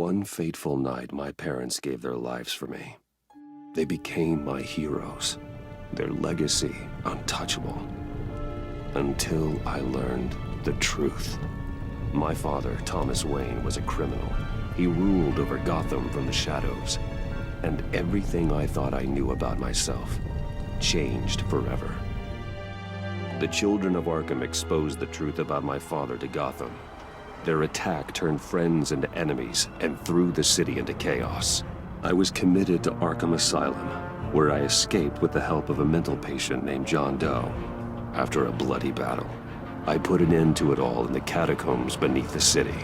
one fateful night, my parents gave their lives for me. They became my heroes, their legacy untouchable. Until I learned the truth. My father, Thomas Wayne, was a criminal. He ruled over Gotham from the shadows. And everything I thought I knew about myself changed forever. The children of Arkham exposed the truth about my father to Gotham. Their attack turned friends into enemies and threw the city into chaos. I was committed to Arkham Asylum, where I escaped with the help of a mental patient named John Doe. After a bloody battle, I put an end to it all in the catacombs beneath the city.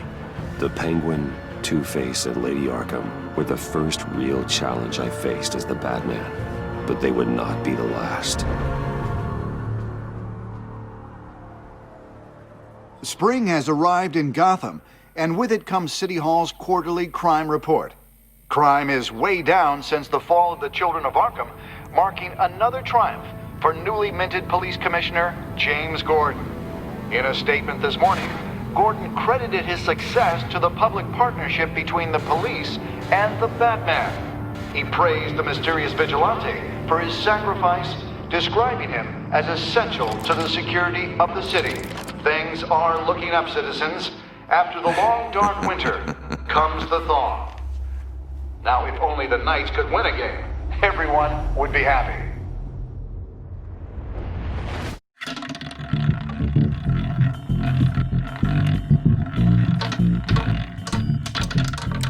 The Penguin, Two-Face, and Lady Arkham were the first real challenge I faced as the Batman. But they would not be the last. Spring has arrived in Gotham, and with it comes City Hall's quarterly crime report. Crime is way down since the fall of the Children of Arkham, marking another triumph for newly minted Police Commissioner James Gordon. In a statement this morning, Gordon credited his success to the public partnership between the police and the Batman. He praised the mysterious vigilante for his sacrifice, describing him as essential to the security of the city. Things are looking up, citizens. After the long, dark winter comes the thaw. Now, if only the Knights could win a game, everyone would be happy.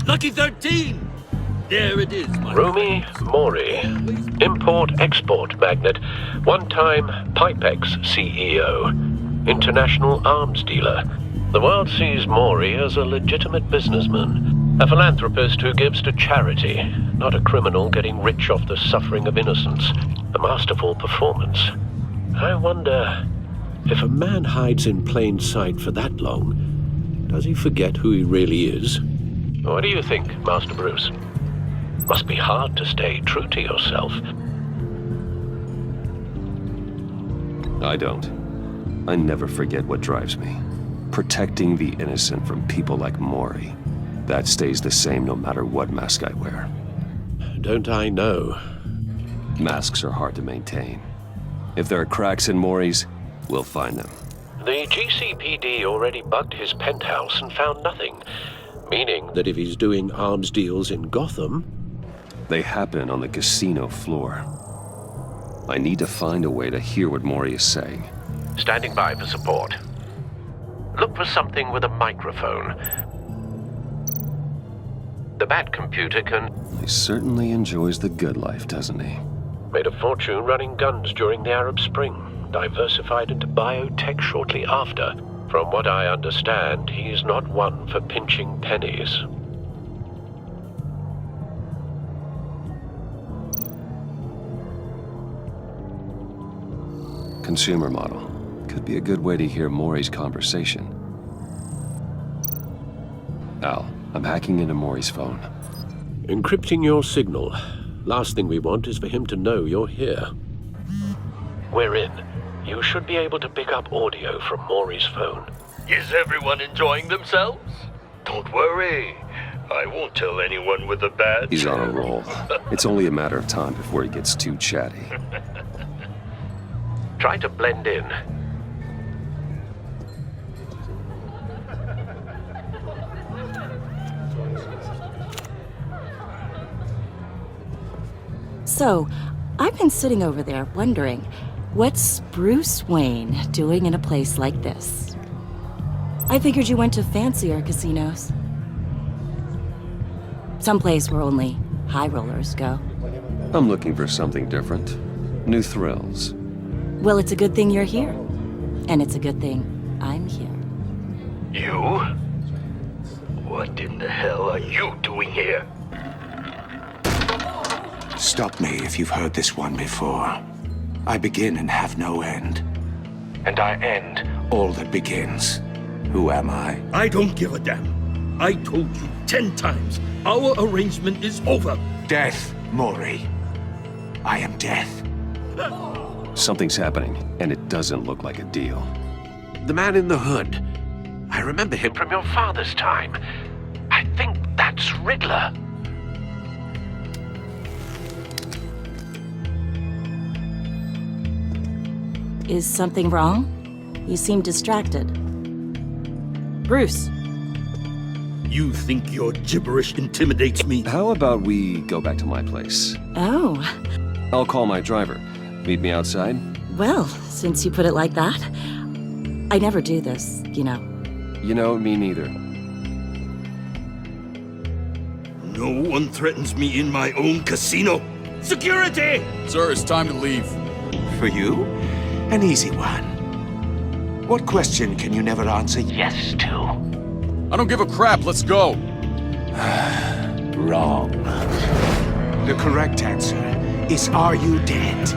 Lucky 13! There it is, my Rumi Mori, import-export magnate, one-time Pipex CEO, international arms dealer. The world sees Mori as a legitimate businessman, a philanthropist who gives to charity, not a criminal getting rich off the suffering of innocence. A masterful performance. I wonder, if a man hides in plain sight for that long, does he forget who he really is? What do you think, Master Bruce? Must be hard to stay true to yourself. I don't. I never forget what drives me. Protecting the innocent from people like Mori. That stays the same no matter what mask I wear. Don't I know? Masks are hard to maintain. If there are cracks in Mori's, we'll find them. The GCPD already bugged his penthouse and found nothing. Meaning that if he's doing arms deals in Gotham... They happen on the casino floor. I need to find a way to hear what Mori is saying. Standing by for support. Look for something with a microphone. The Bat computer can... He certainly enjoys the good life, doesn't he? Made a fortune running guns during the Arab Spring. Diversified into biotech shortly after. From what I understand, he's not one for pinching pennies. Consumer model. Could be a good way to hear Mori's conversation. Al, I'm hacking into Mori's phone. Encrypting your signal. Last thing we want is for him to know you're here. We're in. You should be able to pick up audio from Mori's phone. Is everyone enjoying themselves? Don't worry. I won't tell anyone with a badge. He's on a roll. It's only a matter of time before he gets too chatty. Try to blend in. So, I've been sitting over there wondering, what's Bruce Wayne doing in a place like this? I figured you went to fancier casinos. Someplace where only high rollers go. I'm looking for something different. New thrills. Well, it's a good thing you're here. And it's a good thing I'm here. You? What in the hell are you doing here? Stop me if you've heard this one before. I begin and have no end. And I end all that begins. Who am I? I don't give a damn. I told you 10 times. Our arrangement is over. Death, Mori. I am death. Something's happening, and it doesn't look like a deal. The man in the hood. I remember him from your father's time. I think that's It's Riddler. Is something wrong? You seem distracted. Bruce. You think your gibberish intimidates me? How about we go back to my place? Oh. I'll call my driver. Meet me outside? Well, since you put it like that. I never do this, you know. You know, me neither. No one threatens me in my own casino. Security! Sir, it's time to leave. For you, an easy one. What question can you never answer yes to? I don't give a crap, let's go. Wrong. The correct answer is, are you dead?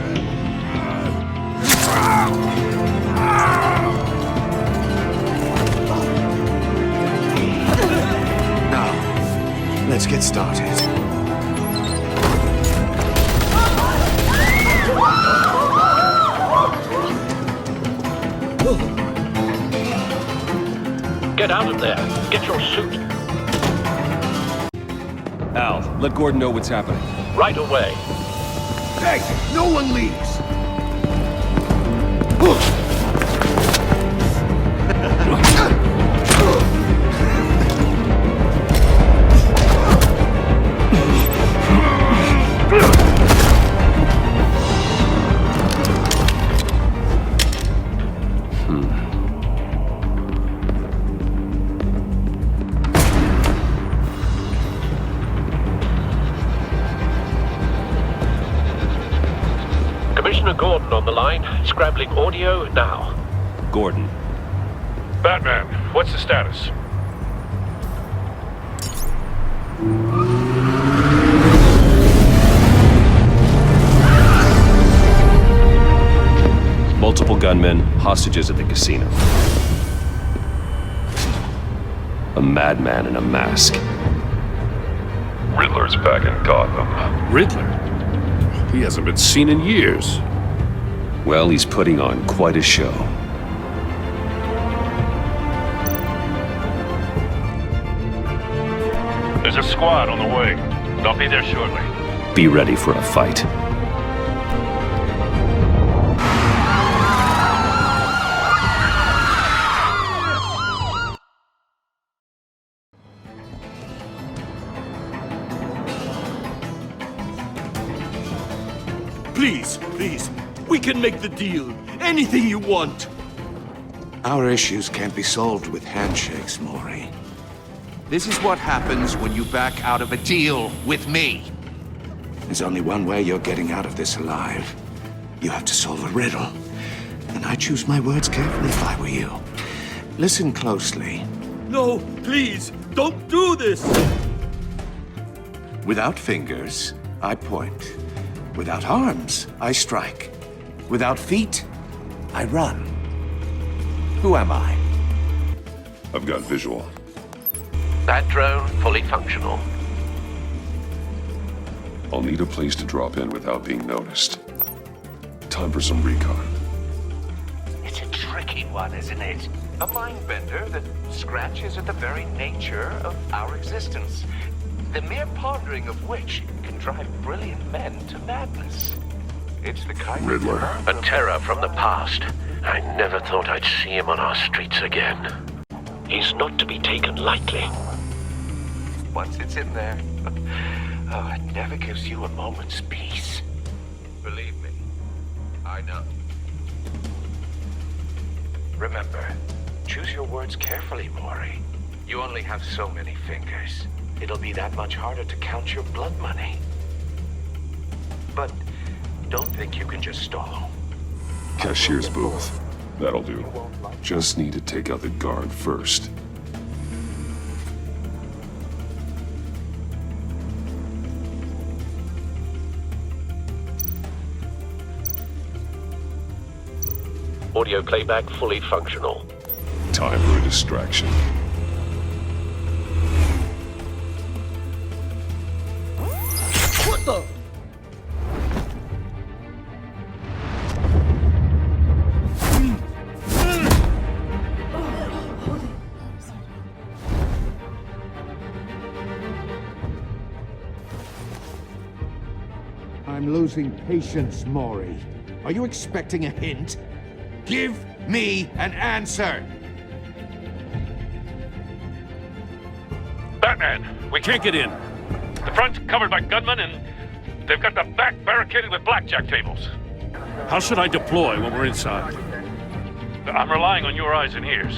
Now, let's get started. Get out of there. Get your suit. Al, let Gordon know what's happening. Right away. Hey, no one leaves! Commissioner Gordon on the line, scrabbling audio now. Gordon. Batman, what's the status? Multiple gunmen, hostages at the casino. A madman in a mask. Riddler's back in Gotham. Riddler? He hasn't been seen in years. Well, he's putting on quite a show. There's a squad on the way. They'll be there shortly. Be ready for a fight. Please, please, we can make the deal. Anything you want. Our issues can't be solved with handshakes, Maury. This is what happens when you back out of a deal with me. There's only one way you're getting out of this alive. You have to solve a riddle. And I choose my words carefully if I were you. Listen closely. No, please, don't do this! Without fingers, I point. Without arms, I strike. Without feet, I run. Who am I? I've got visual. That drone fully functional. I'll need a place to drop in without being noticed. Time for some recon. It's a tricky one, isn't it? A mind bender that scratches at the very nature of our existence. The mere pondering of which can drive brilliant men to madness. It's the kind Riddler. of... A terror from the past. I never thought I'd see him on our streets again. He's not to be taken lightly. Once it's in there, oh, it never gives you a moment's peace. Believe me, I know. Remember, choose your words carefully, Maury. You only have so many fingers. It'll be that much harder to count your blood money. But don't think you can just stall. Cashier's booth. That'll do. Just need to take out the guard first. Audio playback fully functional. Time for a distraction. What the? I'm losing patience, Maury. Are you expecting a hint? Give me an answer! Batman, we can't get in. The front's covered by gunmen, and they've got the back barricaded with blackjack tables. How should I deploy when we're inside? I'm relying on your eyes and ears.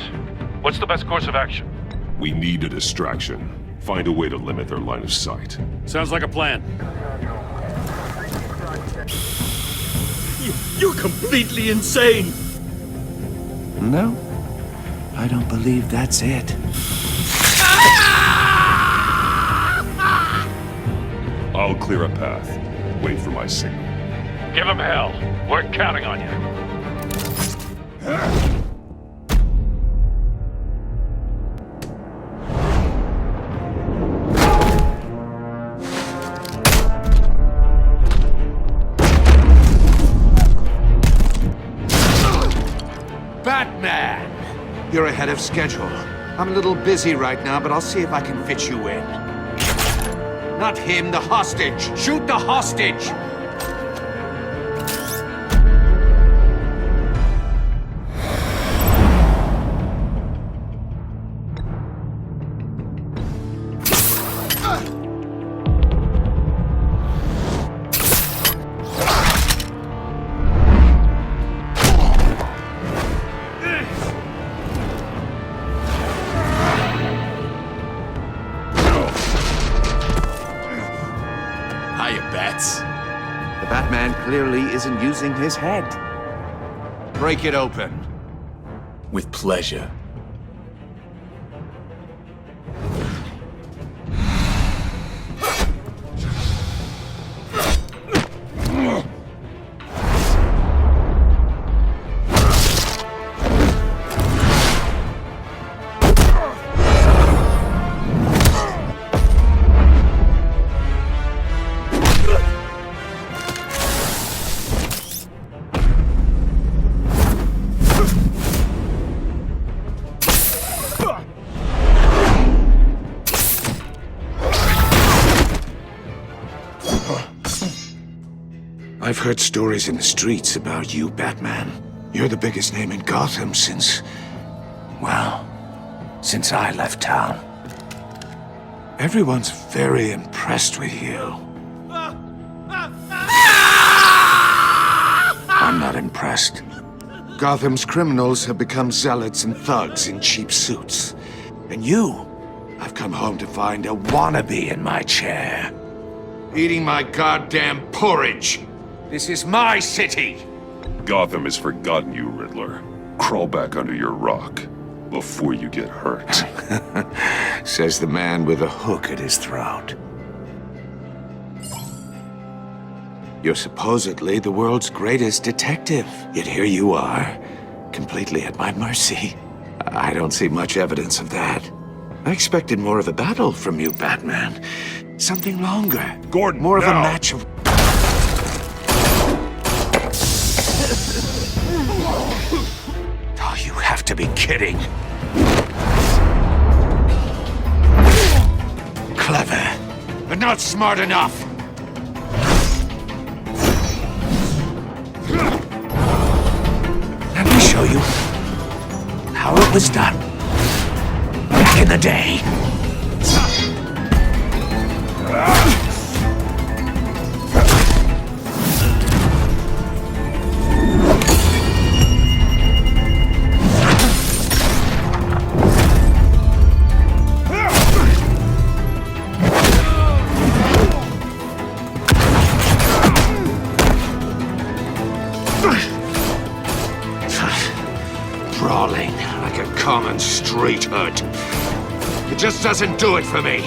What's the best course of action? We need a distraction. Find a way to limit their line of sight. Sounds like a plan. You're completely insane! No, I don't believe that's it. I'll clear a path. Wait for my signal. Give him hell. We're counting on you. Batman! You're ahead of schedule. I'm a little busy right now, but I'll see if I can fit you in. Not him, the hostage! Shoot the hostage! The Batman clearly isn't using his head. Break it open. With pleasure. I've heard stories in the streets about you, Batman. You're the biggest name in Gotham since I left town. Everyone's very impressed with you. I'm not impressed. Gotham's criminals have become zealots and thugs in cheap suits. And you, I've come home to find a wannabe in my chair. Eating my goddamn porridge. This is my city! Gotham has forgotten you, Riddler. Crawl back under your rock before you get hurt. Says the man with a hook at his throat. You're supposedly the world's greatest detective. Yet here you are, completely at my mercy. I don't see much evidence of that. I expected more of a battle from you, Batman. Something longer. Gordon, more now. of a match of... Oh, you have to be kidding. Clever, but not smart enough. Let me show you how it was done back in the day. Brawling like a common street hood. It just doesn't do it for me.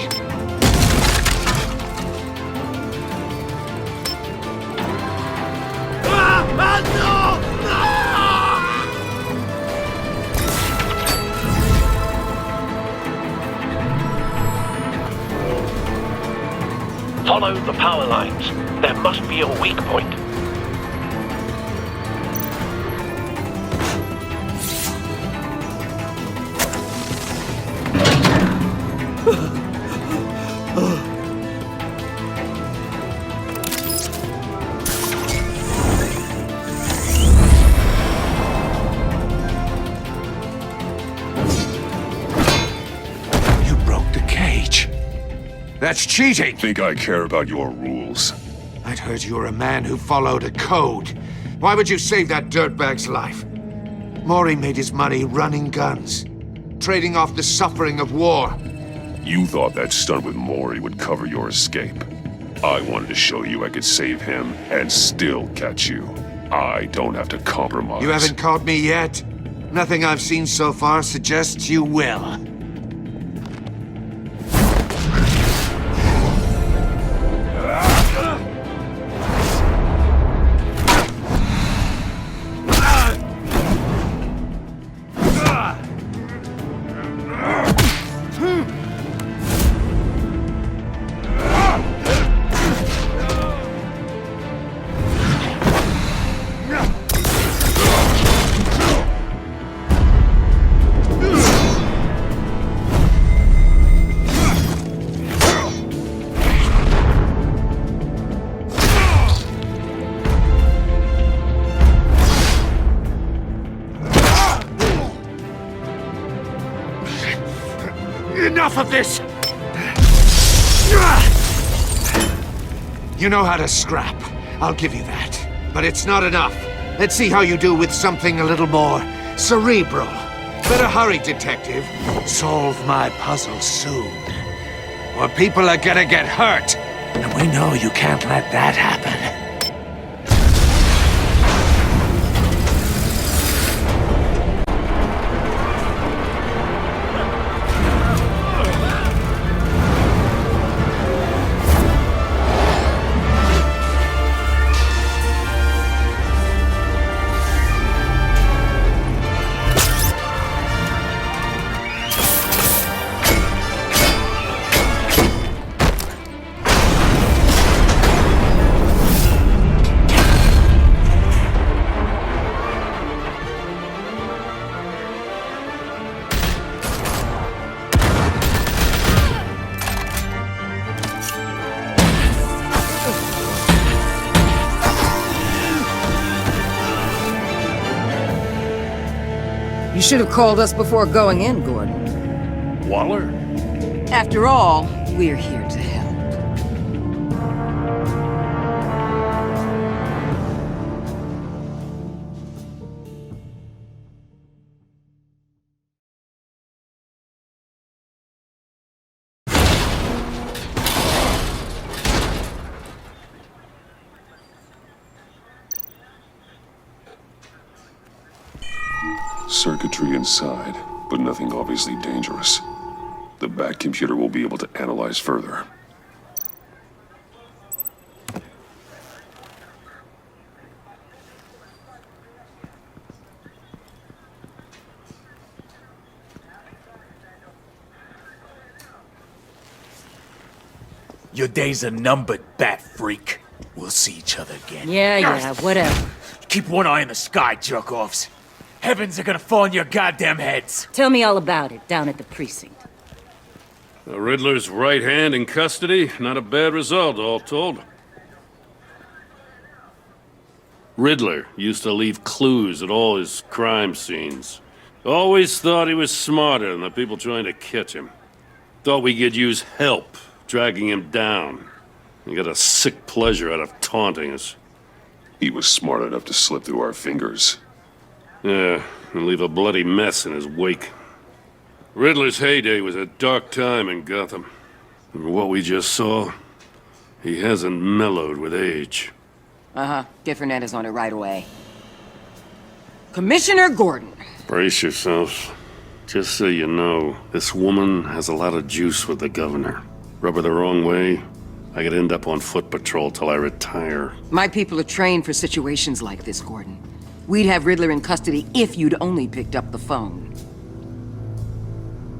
Follow the power lines. There must be a weak point. That's cheating! Think I care about your rules? I'd heard you were a man who followed a code. Why would you save that dirtbag's life? Maury made his money running guns, trading off the suffering of war. You thought that stunt with Maury would cover your escape. I wanted to show you I could save him and still catch you. I don't have to compromise. You haven't caught me yet. Nothing I've seen so far suggests you will. Enough of this! You know how to scrap. I'll give you that. But it's not enough. Let's see how you do with something a little more cerebral. Better hurry, detective. Solve my puzzle soon. Or people are gonna get hurt. And we know you can't let that happen. You should have called us before going in, Gordon. Waller? After all, we're here to help. Circuitry inside, but nothing obviously dangerous. The back computer will be able to analyze further. Your days are numbered, bat freak. We'll see each other again. Yeah, whatever. Keep one eye in the sky, jerk-offs. Heavens are gonna fall on your goddamn heads. Tell me all about it down at the precinct. The Riddler's right hand in custody. Not a bad result, all told. Riddler used to leave clues at all his crime scenes. Always thought he was smarter than the people trying to catch him. Thought we could use help dragging him down. He got a sick pleasure out of taunting us. He was smart enough to slip through our fingers. Yeah, and leave a bloody mess in his wake. Riddler's heyday was a dark time in Gotham. And what we just saw, he hasn't mellowed with age. Get Fernandez on it right away. Commissioner Gordon. Brace yourselves. Just so you know, this woman has a lot of juice with the governor. Rub her the wrong way, I could end up on foot patrol till I retire. My people are trained for situations like this, Gordon. We'd have Riddler in custody if you'd only picked up the phone.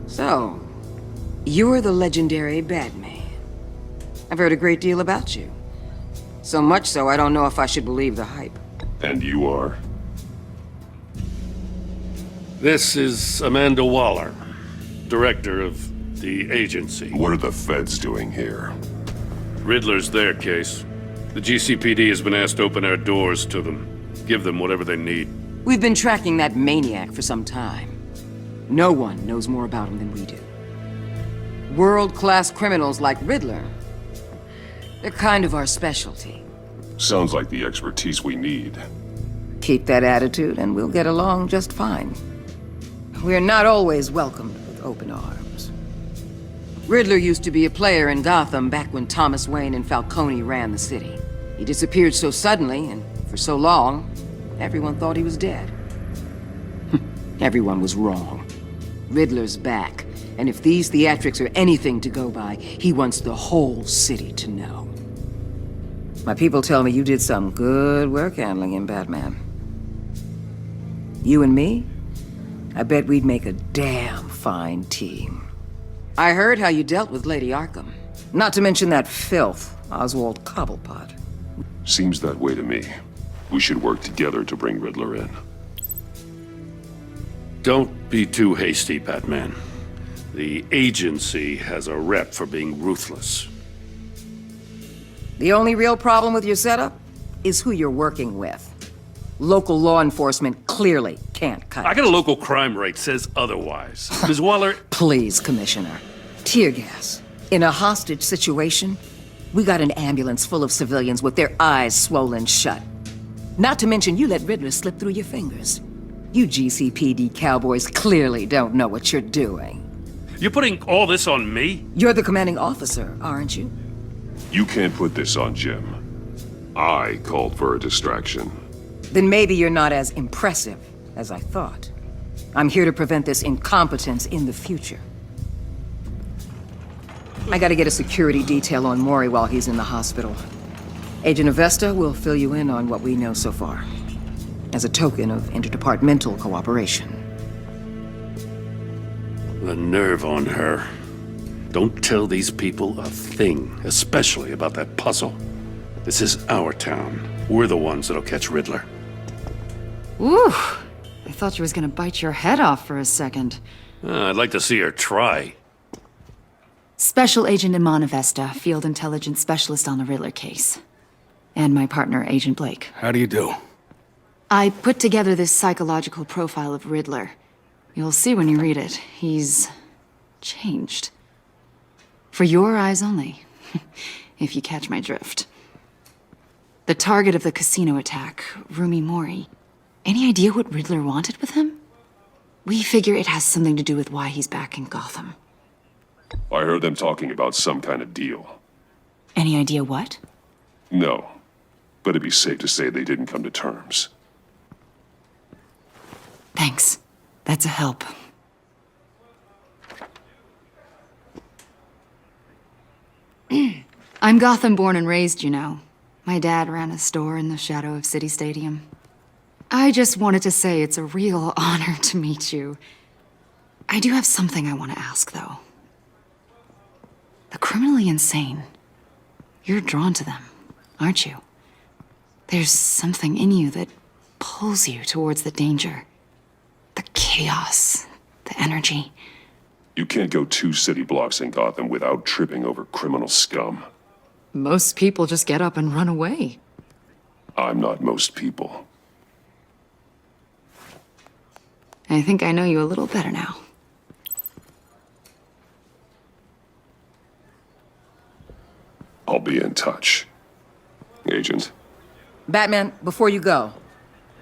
So, you're the legendary Batman. I've heard a great deal about you. So much so, I don't know if I should believe the hype. And you are? This is Amanda Waller, director of the agency. What are the feds doing here? Riddler's their case. The GCPD has been asked to open our doors to them. Give them whatever they need. We've been tracking that maniac for some time. No one knows more about him than we do. World-class criminals like Riddler. They're kind of our specialty. Sounds like the expertise we need. Keep that attitude and we'll get along just fine. We're not always welcomed with open arms. Riddler used to be a player in Gotham back when Thomas Wayne and Falcone ran the city. He disappeared so suddenly and for so long, everyone thought he was dead. Everyone was wrong. Riddler's back, and if these theatrics are anything to go by, he wants the whole city to know. My people tell me you did some good work handling him, Batman. You and me? I bet we'd make a damn fine team. I heard how you dealt with Lady Arkham. Not to mention that filth, Oswald Cobblepot. Seems that way to me. We should work together to bring Riddler in. Don't be too hasty, Batman. The agency has a rep for being ruthless. The only real problem with your setup is who you're working with. Local law enforcement clearly can't cut it. I got a local crime rate says otherwise. Ms. Waller... Please, Commissioner. Tear gas. In a hostage situation, we got an ambulance full of civilians with their eyes swollen shut. Not to mention you let Riddler slip through your fingers. You GCPD cowboys clearly don't know what you're doing. You're putting all this on me? You're the commanding officer, aren't you? You can't put this on Jim. I called for a distraction. Then maybe you're not as impressive as I thought. I'm here to prevent this incompetence in the future. I gotta get a security detail on Maury while he's in the hospital. Agent Avesta will fill you in on what we know so far, as a token of interdepartmental cooperation. The nerve on her. Don't tell these people a thing, especially about that puzzle. This is our town. We're the ones that'll catch Riddler. Ooh, I thought she was gonna bite your head off for a second. I'd like to see her try. Special Agent Iman Avesta, Field Intelligence Specialist on the Riddler case. And my partner, Agent Blake. How do you do? I put together this psychological profile of Riddler. You'll see when you read it. He's changed. For your eyes only, if you catch my drift. The target of the casino attack, Rumi Mori. Any idea what Riddler wanted with him? We figure it has something to do with why he's back in Gotham. I heard them talking about some kind of deal. Any idea what? No, but it'd be safe to say they didn't come to terms. Thanks. That's a help. I'm Gotham born and raised, you know. My dad ran a store in the shadow of City Stadium. I just wanted to say it's a real honor to meet you. I do have something I want to ask, though. The criminally insane. You're drawn to them, aren't you? There's something in you that pulls you towards the danger. The chaos, the energy. You can't go 2 city blocks in Gotham without tripping over criminal scum. Most people just get up and run away. I'm not most people. I think I know you a little better now. I'll be in touch. Agent. Batman, before you go,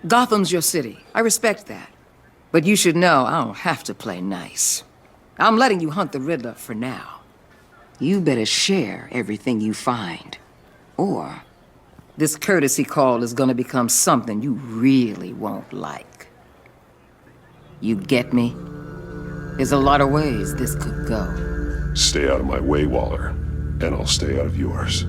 Gotham's your city. I respect that. But you should know I don't have to play nice. I'm letting you hunt the Riddler for now. You better share everything you find. Or this courtesy call is gonna become something you really won't like. You get me? There's a lot of ways this could go. Stay out of my way, Waller, and I'll stay out of yours.